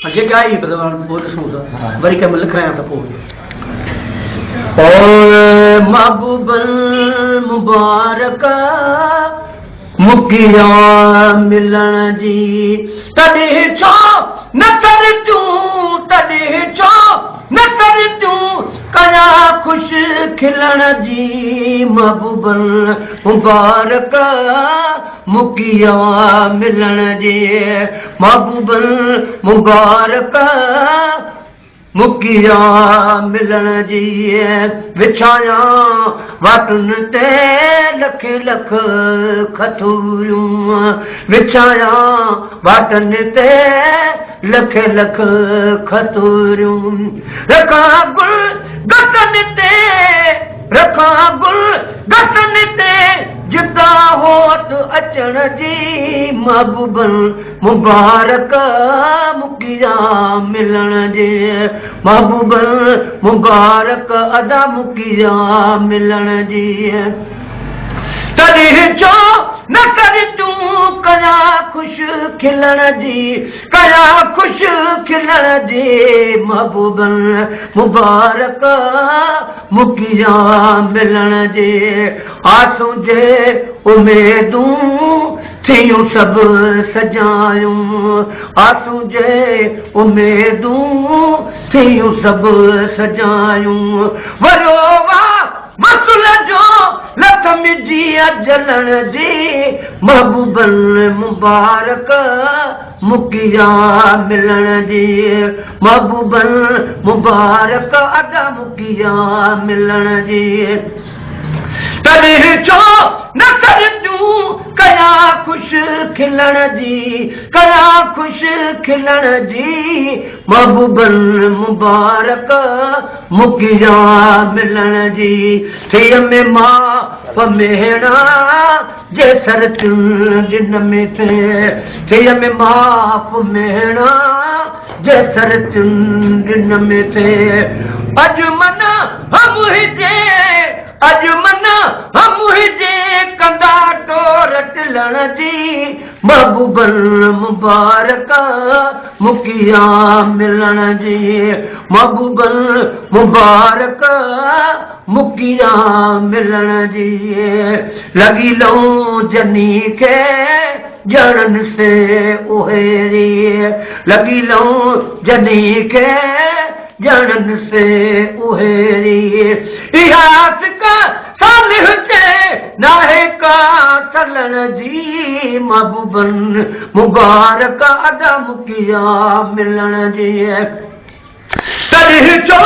अजे क्या ही बदवान बोल सुनदा बड़ी के लिख रहे हैं तो पूछ ओ महबूबल मुबारक मुकिया मिलन जी तॾहिं छो न कर तूं तॾहिं छो न कर तूं कया खुश खिलण जी महबूबल मुबारक मुकिया मिलन जी महबूबल मुबारक मुकिया मिलन जी विछाया वाटुन ते लख लख खतूरियूं विछाया वाटन ते लख लख खतूरियूं रखा गुल गतन ते रखा गुल गतन ते जिता होत अचण जी महबूबन मुबारक मुकिया मिलन जे महबूबन मुबारक अदा मुकिया मिलन जी तॾहिं छो न कर तूं कया खुश खिलण जी कया खुश खिलण जी महबूबन मुबारक मुकिया मिलन जे आसूं जे उमेदूं थियूं सभु सजायूं आसूं जे उमेदूं थियूं सभु सजायूं वरो वाह मसुल जो लखम जी जलण जी महबूबन मुबारक मुकिया मिलन जी महबूबन मुबारक अदा मुकिया मिलन जी तॾहिं छो न कर तूं कया खुश खिलण जी कया खुश खिलण जी महबूबन मुबारक मुकिया मिलन जी थिय में मां पमेड़ा जे सर जिन में थिय में मां पमेड़ा जे सर जिन में थे अॼु मन हम हिजे अॼु मन हम हिजे कंदा टोर टिलण जी महबूबन मुबारक मुकिया मिलन जी महबूबन मुबारक मुकिया मिलन जी लगी लऊं जनी खे ॼणन से उहेरी लगी लऊं जनी खे ॼणन से उहेरी इहा सिका सालिह जे नाहे का सलण जी महबूबन मुबारक अदा मुकिया मिलन जी तॾहिं छो